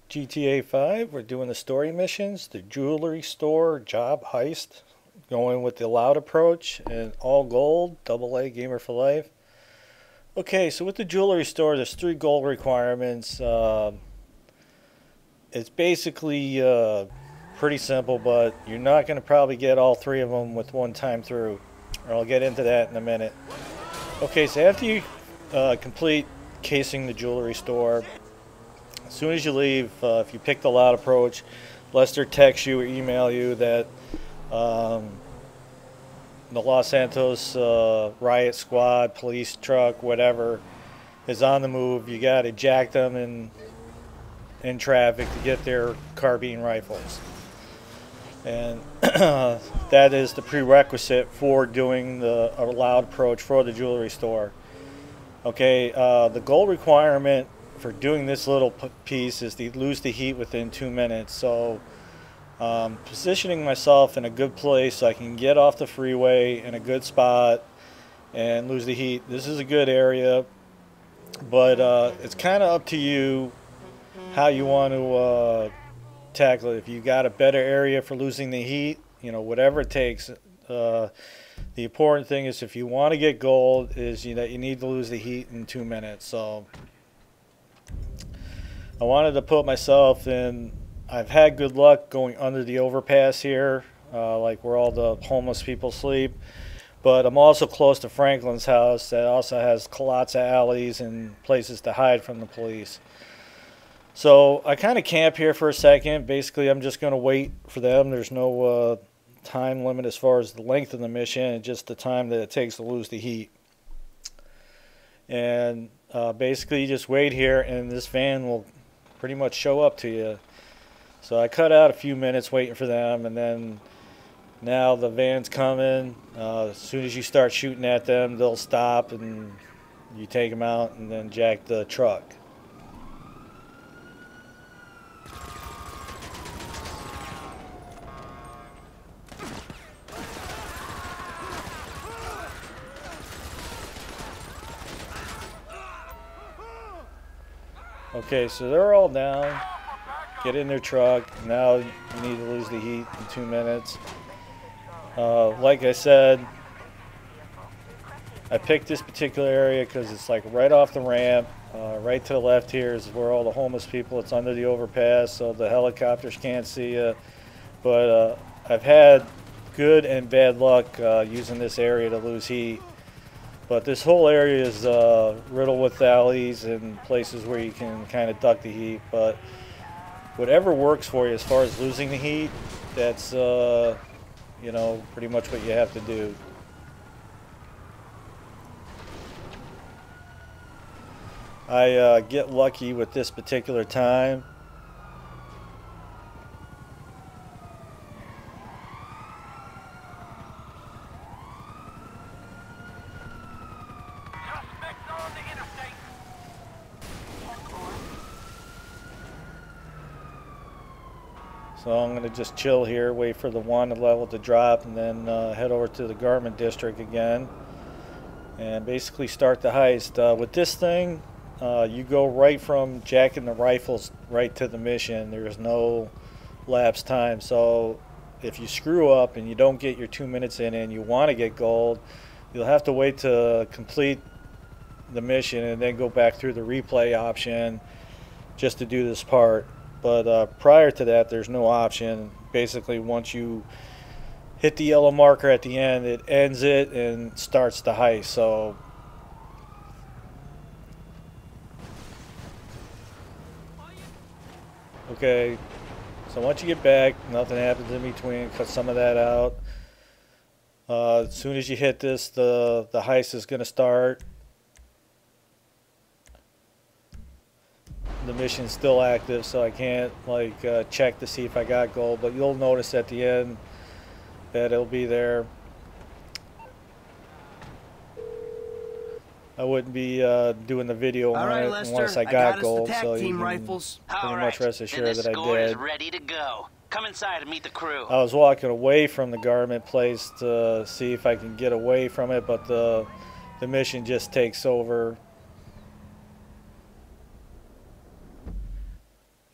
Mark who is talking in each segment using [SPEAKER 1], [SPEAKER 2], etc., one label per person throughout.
[SPEAKER 1] GTA 5, we're doing the story missions, the jewelry store job heist, going with the loud approach, and all gold, double A gamer for life. Okay, so with the jewelry store, there's three gold requirements. It's basically pretty simple, but you're not going to probably get all three of them with one time through. Or I'll get into that in a minute. Okay, so after you complete casing the jewelry store, as soon as you leave, if you pick the loud approach, Lester texts you or email you that um, the Los Santos riot squad, police truck, whatever, is on the move. You got to jack them in traffic to get their carbine rifles. And that is the prerequisite for doing a loud approach for the jewelry store. Okay, the goal requirement for doing this little piece is to lose the heat within 2 minutes. So positioning myself in a good place so I can get off the freeway in a good spot and lose the heat. This is a good area, but it's kind of up to you how you want to tackle it. If you got a better area for losing the heat, you know, whatever it takes. The important thing is if you want to get gold is that you need to lose the heat in 2 minutes. So I wanted to put myself in. I've had good luck going under the overpass here, like where all the homeless people sleep. But I'm also close to Franklin's house that also has lots of alleys and places to hide from the police. So I kind of camp here for a second. Basically, I'm just going to wait for them. There's no time limit as far as the length of the mission, and just the time that it takes to lose the heat. And basically, you just wait here, and this van will pretty much show up to you. So I cut out a few minutes waiting for them, and then now the van's coming. As soon as you start shooting at them, they'll stop, and you take them out and then jack the truck. Okay, so they're all down. Get in their truck. Now you need to lose the heat in 2 minutes. Like I said, I picked this particular area because it's like right off the ramp. Right to the left here is where all the homeless people. It's under the overpass, so the helicopters can't see you. But I've had good and bad luck using this area to lose heat. But this whole area is riddled with alleys and places where you can kind of duck the heat. But whatever works for you as far as losing the heat, that's pretty much what you have to do. I get lucky with this particular time. So I'm going to just chill here, wait for the wanted level to drop, and then head over to the Garment District again and basically start the heist. With this thing, you go right from jacking the rifles right to the mission. There's no lapse time. So if you screw up and you don't get your 2 minutes in and you want to get gold, you'll have to wait to complete the mission and then go back through the replay option just to do this part. But prior to that, there's no option. Basically, once you hit the yellow marker at the end, it ends it and starts the heist. So okay, so once you get back, nothing happens in between. Cut some of that out. As soon as you hit this, the heist is going to start. The mission's still active, so I can't check to see if I got gold, but you'll notice at the end that it'll be there. I wouldn't be doing the video on it unless I got gold, so you can pretty much rest assured that I did.
[SPEAKER 2] Is ready to go. Come inside and meet the crew.
[SPEAKER 1] I was walking away from the garment place to see if I can get away from it, but the mission just takes over.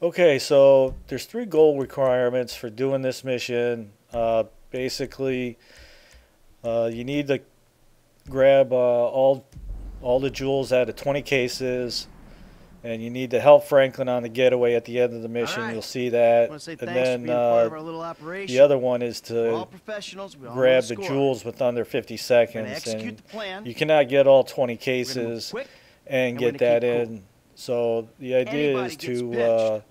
[SPEAKER 1] Okay, so there's 3 goal requirements for doing this mission. Basically, you need to grab all the jewels out of 20 cases, and you need to help Franklin on the getaway at the end of the mission.
[SPEAKER 3] Right.
[SPEAKER 1] You'll see that.
[SPEAKER 3] And
[SPEAKER 1] then
[SPEAKER 3] part of our little operation.
[SPEAKER 1] the other one is
[SPEAKER 3] We're all
[SPEAKER 1] to
[SPEAKER 3] professionals. We all
[SPEAKER 1] grab
[SPEAKER 3] know
[SPEAKER 1] the
[SPEAKER 3] score.
[SPEAKER 1] jewels with under 50
[SPEAKER 3] We're gonna
[SPEAKER 1] seconds.
[SPEAKER 3] execute
[SPEAKER 1] And
[SPEAKER 3] the plan.
[SPEAKER 1] you cannot get all 20
[SPEAKER 3] We're gonna move
[SPEAKER 1] cases
[SPEAKER 3] quick.
[SPEAKER 1] and
[SPEAKER 3] and we're
[SPEAKER 1] get
[SPEAKER 3] gonna
[SPEAKER 1] that
[SPEAKER 3] keep
[SPEAKER 1] in.
[SPEAKER 3] cool.
[SPEAKER 1] So the idea
[SPEAKER 3] Anybody
[SPEAKER 1] is
[SPEAKER 3] gets
[SPEAKER 1] to
[SPEAKER 3] pinched.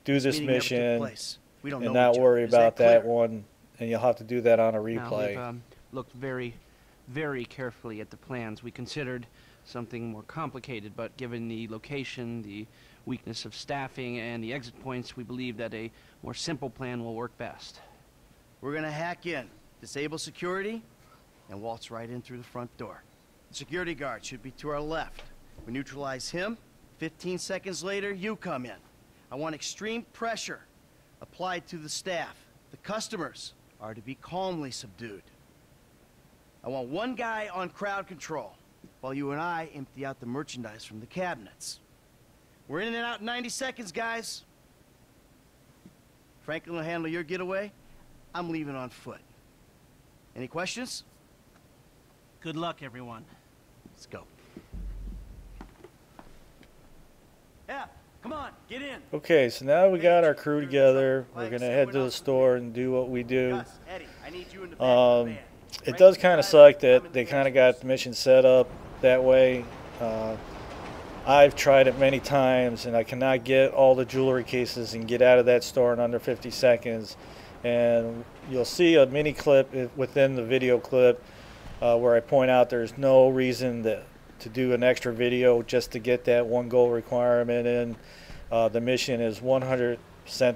[SPEAKER 1] do this
[SPEAKER 3] Meeting never took
[SPEAKER 1] mission
[SPEAKER 3] place. We don't
[SPEAKER 1] and
[SPEAKER 3] know
[SPEAKER 1] not
[SPEAKER 3] each
[SPEAKER 1] worry
[SPEAKER 3] other. Is
[SPEAKER 1] about that
[SPEAKER 3] clear?
[SPEAKER 1] one, and you'll have to do that on a
[SPEAKER 4] Now,
[SPEAKER 1] replay.
[SPEAKER 4] we've looked very carefully at the plans. We considered something more complicated, but given the location, the weakness of staffing, and the exit points, we believe that a more simple plan will work best.
[SPEAKER 3] We're gonna hack in, disable security, and waltz right in through the front door. The security guard should be to our left. We neutralize him. 15 seconds later, you come in. I want extreme pressure applied to the staff. The customers are to be calmly subdued. I want one guy on crowd control, while you and I empty out the merchandise from the cabinets. We're in and out in 90 seconds, guys. Franklin will handle your getaway. I'm leaving on foot. Any questions?
[SPEAKER 5] Good luck, everyone.
[SPEAKER 3] Let's go. Yeah, come on, get in.
[SPEAKER 1] Okay, so now we got our crew together. We're gonna head to the store and do what we do.
[SPEAKER 3] Gus, Eddie, I need you in the back of the van.
[SPEAKER 1] It does kind of suck that they kind of got the mission set up that way. I've tried it many times, and I cannot get all the jewelry cases and get out of that store in under 50 seconds. And you'll see a mini clip within the video clip where I point out there's no reason to do an extra video just to get that one goal requirement in. The mission is 100%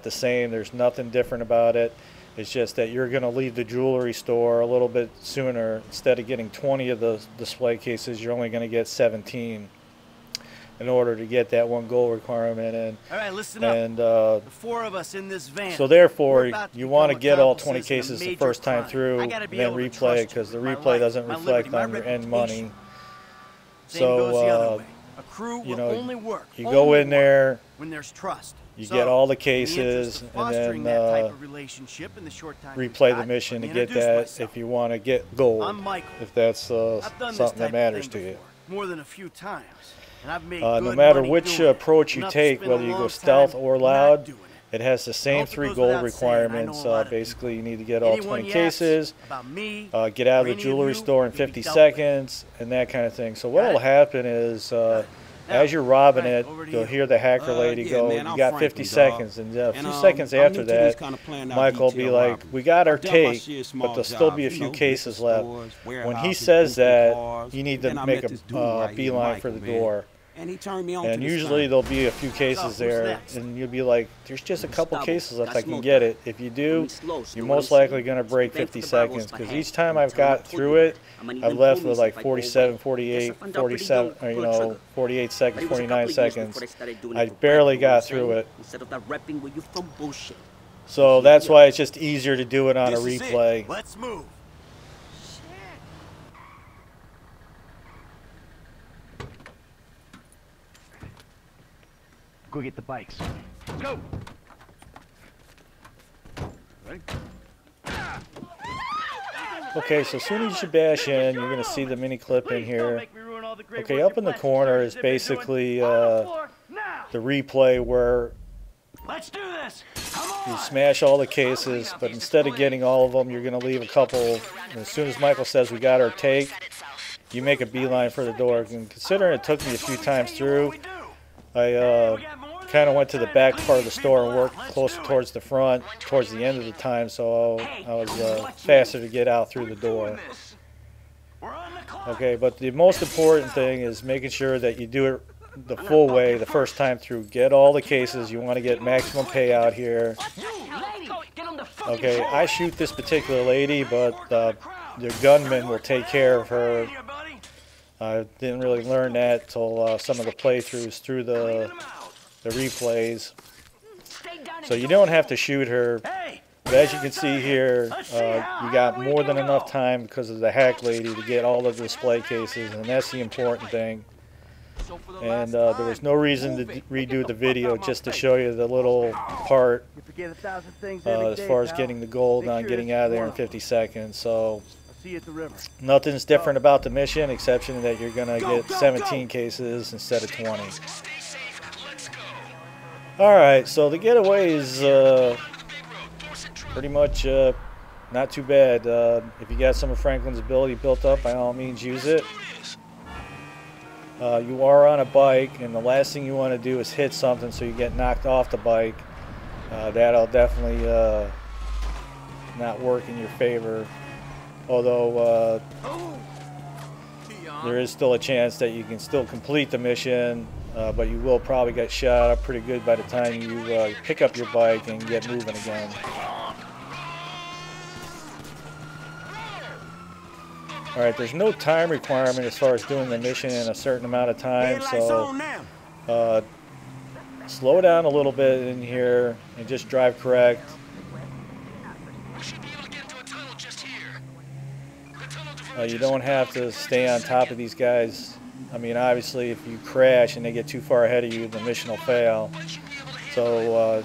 [SPEAKER 1] the same. There's nothing different about it. It's just that you're going to leave the jewelry store a little bit sooner. Instead of getting 20 of the display cases, you're only going to get 17 in order to get that one goal requirement in.
[SPEAKER 3] All right, listen up.
[SPEAKER 1] And
[SPEAKER 3] The 4 of us in this van.
[SPEAKER 1] so therefore,
[SPEAKER 3] We're about to
[SPEAKER 1] you want to
[SPEAKER 3] become
[SPEAKER 1] get all 20
[SPEAKER 3] accomplices in a
[SPEAKER 1] cases the
[SPEAKER 3] major
[SPEAKER 1] first time
[SPEAKER 3] crime.
[SPEAKER 1] through,
[SPEAKER 3] I
[SPEAKER 1] and
[SPEAKER 3] gotta be
[SPEAKER 1] then
[SPEAKER 3] able to
[SPEAKER 1] replay
[SPEAKER 3] trust
[SPEAKER 1] it, because
[SPEAKER 3] you
[SPEAKER 1] the
[SPEAKER 3] with my
[SPEAKER 1] replay
[SPEAKER 3] life,
[SPEAKER 1] doesn't
[SPEAKER 3] my
[SPEAKER 1] reflect
[SPEAKER 3] liberty, my
[SPEAKER 1] on your end money.
[SPEAKER 3] reputation. Same
[SPEAKER 1] So,
[SPEAKER 3] goes the other way. A crew
[SPEAKER 1] you
[SPEAKER 3] will
[SPEAKER 1] know,
[SPEAKER 3] only work.
[SPEAKER 1] You go in there,
[SPEAKER 3] when there's trust.
[SPEAKER 1] you
[SPEAKER 3] So,
[SPEAKER 1] get all the
[SPEAKER 3] in the
[SPEAKER 1] cases,
[SPEAKER 3] interest of
[SPEAKER 1] and
[SPEAKER 3] fostering
[SPEAKER 1] then
[SPEAKER 3] that type of relationship in the short time we've
[SPEAKER 1] replay
[SPEAKER 3] got,
[SPEAKER 1] the mission to
[SPEAKER 3] let me
[SPEAKER 1] get
[SPEAKER 3] introduce
[SPEAKER 1] that
[SPEAKER 3] myself.
[SPEAKER 1] if you want to get gold,
[SPEAKER 3] I'm Michael.
[SPEAKER 1] if that's
[SPEAKER 3] I've done this
[SPEAKER 1] something that
[SPEAKER 3] type
[SPEAKER 1] matters
[SPEAKER 3] of
[SPEAKER 1] to
[SPEAKER 3] thing
[SPEAKER 1] you.
[SPEAKER 3] before, more than a few times. And I've made
[SPEAKER 1] No
[SPEAKER 3] good
[SPEAKER 1] matter
[SPEAKER 3] money
[SPEAKER 1] which
[SPEAKER 3] doing it.
[SPEAKER 1] approach you
[SPEAKER 3] Enough to
[SPEAKER 1] take,
[SPEAKER 3] spend a
[SPEAKER 1] whether you go
[SPEAKER 3] long
[SPEAKER 1] stealth
[SPEAKER 3] time
[SPEAKER 1] or
[SPEAKER 3] not
[SPEAKER 1] loud,
[SPEAKER 3] doing it.
[SPEAKER 1] it has the same
[SPEAKER 3] hope it
[SPEAKER 1] 3
[SPEAKER 3] goes
[SPEAKER 1] goal
[SPEAKER 3] without saying, I know
[SPEAKER 1] requirements.
[SPEAKER 3] a lot of
[SPEAKER 1] Basically, you need to get all
[SPEAKER 3] Anyone
[SPEAKER 1] 20
[SPEAKER 3] you
[SPEAKER 1] cases,
[SPEAKER 3] ask about me,
[SPEAKER 1] get out of
[SPEAKER 3] or
[SPEAKER 1] the
[SPEAKER 3] any of
[SPEAKER 1] jewelry
[SPEAKER 3] you,
[SPEAKER 1] store in
[SPEAKER 3] you'll be
[SPEAKER 1] 50
[SPEAKER 3] dealt with.
[SPEAKER 1] seconds, and that kind of thing. So what
[SPEAKER 3] Got
[SPEAKER 1] will
[SPEAKER 3] it?
[SPEAKER 1] happen is,
[SPEAKER 3] Now,
[SPEAKER 1] as you're robbing
[SPEAKER 3] Frank,
[SPEAKER 1] it,
[SPEAKER 3] over to
[SPEAKER 1] you'll
[SPEAKER 3] you.
[SPEAKER 1] hear the hacker lady
[SPEAKER 6] Yeah,
[SPEAKER 1] go,
[SPEAKER 6] man,
[SPEAKER 1] you
[SPEAKER 6] I'm
[SPEAKER 1] got 50
[SPEAKER 6] Franklin, dawg.
[SPEAKER 1] seconds. And a few
[SPEAKER 6] And,
[SPEAKER 1] seconds
[SPEAKER 6] I'm
[SPEAKER 1] after
[SPEAKER 6] new to this
[SPEAKER 1] that,
[SPEAKER 6] kind of planned out
[SPEAKER 1] Michael will be
[SPEAKER 6] detail
[SPEAKER 1] like,
[SPEAKER 6] robbery.
[SPEAKER 1] we got our
[SPEAKER 6] I've done my
[SPEAKER 1] take,
[SPEAKER 6] share of
[SPEAKER 1] but
[SPEAKER 6] small
[SPEAKER 1] there'll still be a
[SPEAKER 6] jobs,
[SPEAKER 1] few
[SPEAKER 6] you know,
[SPEAKER 1] cases
[SPEAKER 6] liquor
[SPEAKER 1] left.
[SPEAKER 6] stores,
[SPEAKER 1] When he
[SPEAKER 6] warehouses,
[SPEAKER 1] says
[SPEAKER 6] boutique
[SPEAKER 1] that,
[SPEAKER 6] bars.
[SPEAKER 1] you need to
[SPEAKER 6] Then I
[SPEAKER 1] make
[SPEAKER 6] met
[SPEAKER 1] a
[SPEAKER 6] this dude right here,
[SPEAKER 1] beeline for
[SPEAKER 6] Michael,
[SPEAKER 1] the
[SPEAKER 6] man.
[SPEAKER 1] door.
[SPEAKER 6] And he turned me on
[SPEAKER 1] And
[SPEAKER 6] to this
[SPEAKER 1] usually
[SPEAKER 6] thing.
[SPEAKER 1] there'll be a few cases
[SPEAKER 3] who's
[SPEAKER 1] there,
[SPEAKER 3] next?
[SPEAKER 1] and you'll be like, there's just a couple
[SPEAKER 7] Gustavo,
[SPEAKER 1] cases left,
[SPEAKER 7] got
[SPEAKER 1] I can
[SPEAKER 7] smoke
[SPEAKER 1] get
[SPEAKER 7] out.
[SPEAKER 1] it. If you do,
[SPEAKER 7] Slow,
[SPEAKER 1] you're
[SPEAKER 7] you know
[SPEAKER 1] most
[SPEAKER 7] what I'm
[SPEAKER 1] likely
[SPEAKER 7] saying?
[SPEAKER 1] going to break
[SPEAKER 7] Bang
[SPEAKER 1] 50
[SPEAKER 7] for the barrels
[SPEAKER 1] seconds,
[SPEAKER 7] by
[SPEAKER 1] because
[SPEAKER 7] hand.
[SPEAKER 1] each time I've
[SPEAKER 7] Tell 'em I
[SPEAKER 1] got
[SPEAKER 7] told
[SPEAKER 1] through
[SPEAKER 7] you.
[SPEAKER 1] it,
[SPEAKER 7] I'ma need
[SPEAKER 1] I've
[SPEAKER 7] them
[SPEAKER 1] left
[SPEAKER 7] homies
[SPEAKER 1] with like
[SPEAKER 7] if I go away.
[SPEAKER 1] 47,
[SPEAKER 7] Guess
[SPEAKER 1] 48,
[SPEAKER 7] I found out pretty
[SPEAKER 1] 47,
[SPEAKER 7] young,
[SPEAKER 1] or,
[SPEAKER 7] pull a trigger.
[SPEAKER 1] 48 seconds,
[SPEAKER 7] But it was a
[SPEAKER 1] 49
[SPEAKER 7] couple of years
[SPEAKER 1] seconds.
[SPEAKER 7] before they started doing
[SPEAKER 1] I
[SPEAKER 7] it for
[SPEAKER 1] barely
[SPEAKER 7] practical, you know
[SPEAKER 1] got
[SPEAKER 7] what I'm
[SPEAKER 1] through
[SPEAKER 7] saying?
[SPEAKER 1] it.
[SPEAKER 7] Instead of that repping where you from bullshit.
[SPEAKER 1] So that's why it's just easier to do it on a
[SPEAKER 6] This is it.
[SPEAKER 1] replay.
[SPEAKER 3] Let's move. Go get the bikes. Go. Ready?
[SPEAKER 1] Okay, so as soon as you bash in, you're going to see the mini clip in here. Okay, up in the corner is basically the replay where
[SPEAKER 5] Let's do this.
[SPEAKER 1] you smash all the cases, but instead of getting all of them, you're going to leave a couple. And as soon as Michael says we got our take, you make a beeline for the door. And considering it took me a few times through, I kind of went to the back part of the store and worked closer towards the front, towards the end of the time, so I was faster to get out through the door. Okay, but the most important thing is making sure that you do it the full way the first time through. Get all the cases. You want to get maximum payout here. Okay, I shoot this particular lady, but the gunman will take care of her. I didn't really learn that till some of the playthroughs through the replays. So you don't have to shoot her. But as you can see here, you got more than enough time because of the hack lady to get all of the display cases, and that's the important thing. And there was no reason to redo the video just to show you the little part
[SPEAKER 3] You forget 1,000 things
[SPEAKER 1] as far as getting the gold and getting out of there in 50 seconds. So
[SPEAKER 3] I'll see you at the river.
[SPEAKER 1] nothing's different about the mission, exception that you're going to get 17 cases instead of 20. Alright, so the getaway is pretty much not too bad. If you got some of Franklin's ability built up, by all means use it. You are on a bike, and the last thing you want to do is hit something so you get knocked off the bike. That'll definitely not work in your favor. Although there is still a chance that you can still complete the mission, but you will probably get shot up pretty good by the time you pick up your bike and get moving again. Alright, there's no time requirement as far as doing the mission in a certain amount of time, so slow down a little bit in here and just drive correct. You don't have to stay on top of these guys. I mean, obviously, if you crash and they get too far ahead of you, the mission will fail. So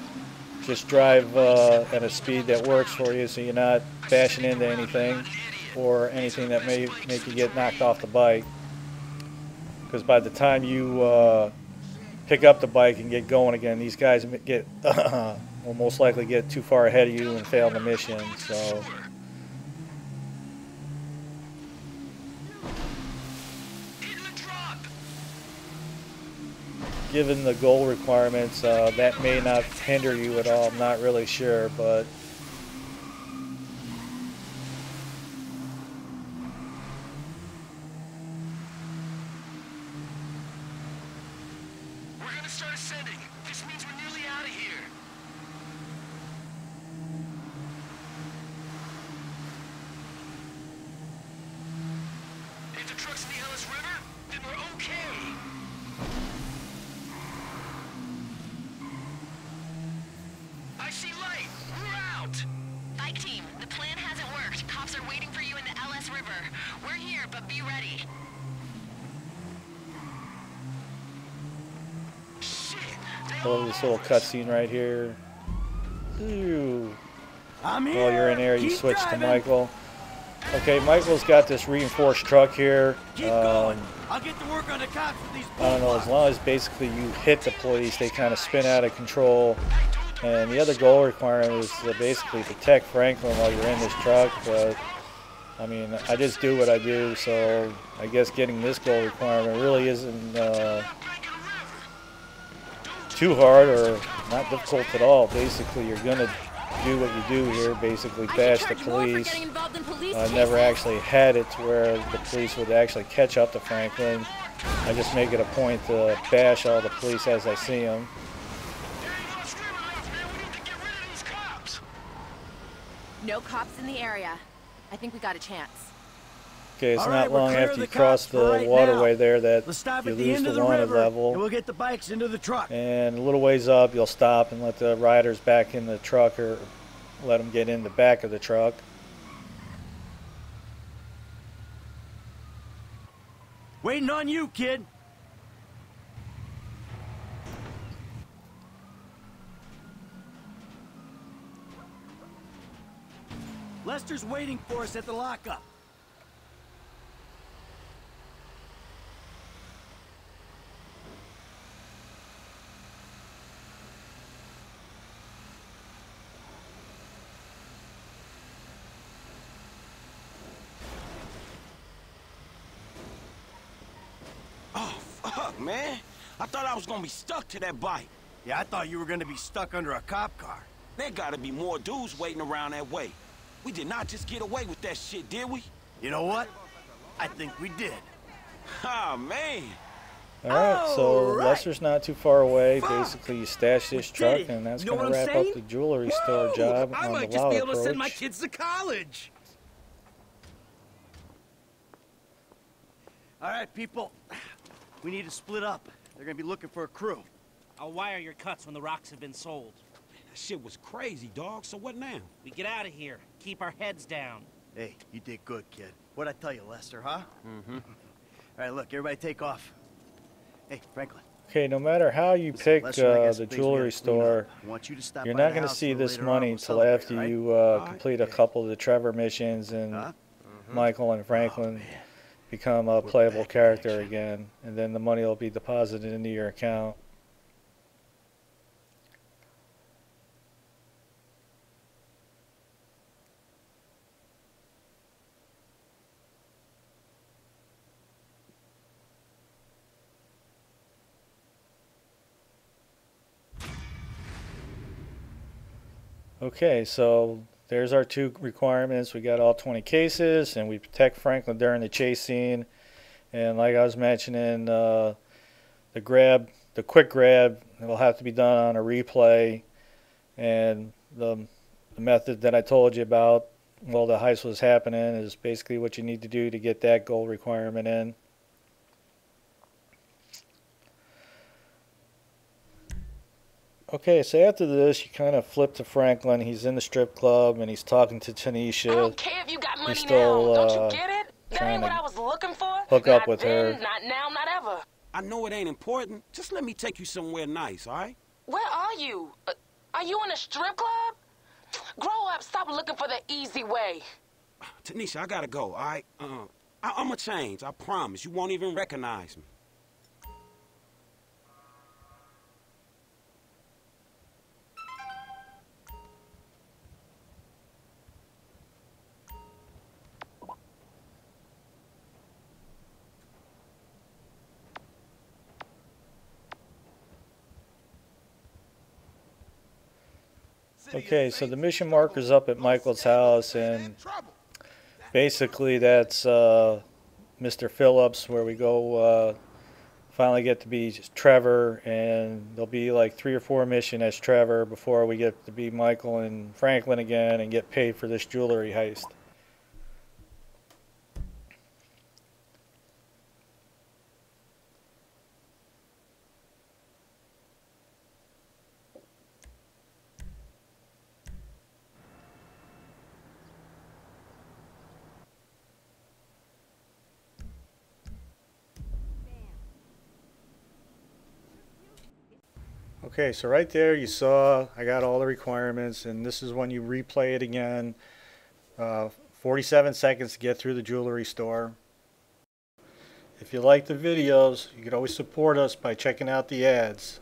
[SPEAKER 1] just drive at a speed that works for you so you're not bashing into anything or anything that may make you get knocked off the bike. Because by the time you pick up the bike and get going again, these guys will most likely get too far ahead of you and fail the mission. So given the goal requirements, that may not hinder you at all. I'm not really sure, but I love this little cutscene right here. Ooh. While you're in there, you switch to Michael. Okay, Michael's got this reinforced truck here.
[SPEAKER 3] I'll get to work on the cops with these
[SPEAKER 1] I don't know, as long as basically you hit the police, they kind of spin out of control. And the other goal requirement is to basically protect Franklin while you're in this truck. But I mean, I just do what I do, so I guess getting this goal requirement really isn't too hard or not difficult at all. Basically, you're gonna do what you do here, basically bash the police. I never actually had it to where the police would actually catch up to Franklin. I just make it a point to bash all the police as I see them.
[SPEAKER 6] No cops in the area. I think we got a chance.
[SPEAKER 1] Okay, it's not long after you cross the waterway there that you lose the wanted level.
[SPEAKER 3] And we'll get the bikes into the truck.
[SPEAKER 1] And a little ways up, you'll stop and let the riders back in the truck, or let them get in the back of the truck.
[SPEAKER 3] Waiting on you, kid. Lester's waiting for us at the lockup.
[SPEAKER 8] Man, I thought I was gonna be stuck to that bike.
[SPEAKER 3] Yeah, I thought you were gonna be stuck under a cop car.
[SPEAKER 8] There gotta be more dudes waiting around that way. We did not just get away with that shit, did we?
[SPEAKER 3] You know what? I think we did.
[SPEAKER 8] Ah, man.
[SPEAKER 1] Alright, so Lester's not too far away. Basically, you stash this truck, and that's going to wrap up the jewelry store job on the
[SPEAKER 7] I might just be able to send
[SPEAKER 1] approach.
[SPEAKER 7] my kids to college.
[SPEAKER 3] All right, people. We need to split up. They're gonna be looking for a crew.
[SPEAKER 5] I'll wire your cuts when the rocks have been sold.
[SPEAKER 8] That shit was crazy, dog. So what now?
[SPEAKER 5] We get out of here. Keep our heads down.
[SPEAKER 3] Hey, you did good, kid. What'd I tell you, Lester, huh? Mm-hmm. All right, look, everybody take off. Hey, Franklin.
[SPEAKER 1] Okay, no matter how you
[SPEAKER 3] Listen,
[SPEAKER 1] pick
[SPEAKER 3] Lester and I got
[SPEAKER 1] the
[SPEAKER 3] some things we
[SPEAKER 1] jewelry
[SPEAKER 3] gotta clean
[SPEAKER 1] store,
[SPEAKER 3] up. I want you to stop
[SPEAKER 1] you're
[SPEAKER 3] by
[SPEAKER 1] not
[SPEAKER 3] the
[SPEAKER 1] going to
[SPEAKER 3] house
[SPEAKER 1] see
[SPEAKER 3] a little
[SPEAKER 1] this
[SPEAKER 3] later on.
[SPEAKER 1] money
[SPEAKER 3] We'll
[SPEAKER 1] until
[SPEAKER 3] celebrate,
[SPEAKER 1] after
[SPEAKER 3] right?
[SPEAKER 1] you complete a couple of the Trevor missions and
[SPEAKER 3] Huh?
[SPEAKER 1] Michael and Franklin become a playable character again, and then the money will be deposited into your account. Okay, so there's our 2 requirements. We got all 20 cases, and we protect Franklin during the chase scene. And like I was mentioning, the quick grab, will have to be done on a replay. And the method that I told you about while the heist was happening is basically what you need to do to get that goal requirement in. Okay, so after this, you kind of flip to Franklin. He's in the strip club and he's talking to Tanisha.
[SPEAKER 9] I don't care if you got money
[SPEAKER 1] He's still,
[SPEAKER 9] now. Don't you get it? That
[SPEAKER 1] trying
[SPEAKER 9] ain't what
[SPEAKER 1] to
[SPEAKER 9] I was looking for.
[SPEAKER 1] hook
[SPEAKER 9] Not
[SPEAKER 1] up with
[SPEAKER 9] then,
[SPEAKER 1] her.
[SPEAKER 9] not now, not ever.
[SPEAKER 8] I know it ain't important. Just let me take you somewhere nice, all right?
[SPEAKER 9] Where are you? Are you in a strip club? Grow up. Stop looking for the easy way.
[SPEAKER 8] Tanisha, I gotta go, all right? I'ma change. I promise. You won't even recognize me.
[SPEAKER 1] Okay, so the mission marker's up at Michael's house, and basically that's Mr. Phillips, where we go finally get to be Trevor, and there'll be like 3 or 4 missions as Trevor before we get to be Michael and Franklin again and get paid for this jewelry heist. Okay, so right there you saw I got all the requirements, and this is when you replay it again. 47 seconds to get through the jewelry store. If you like the videos, you can always support us by checking out the ads.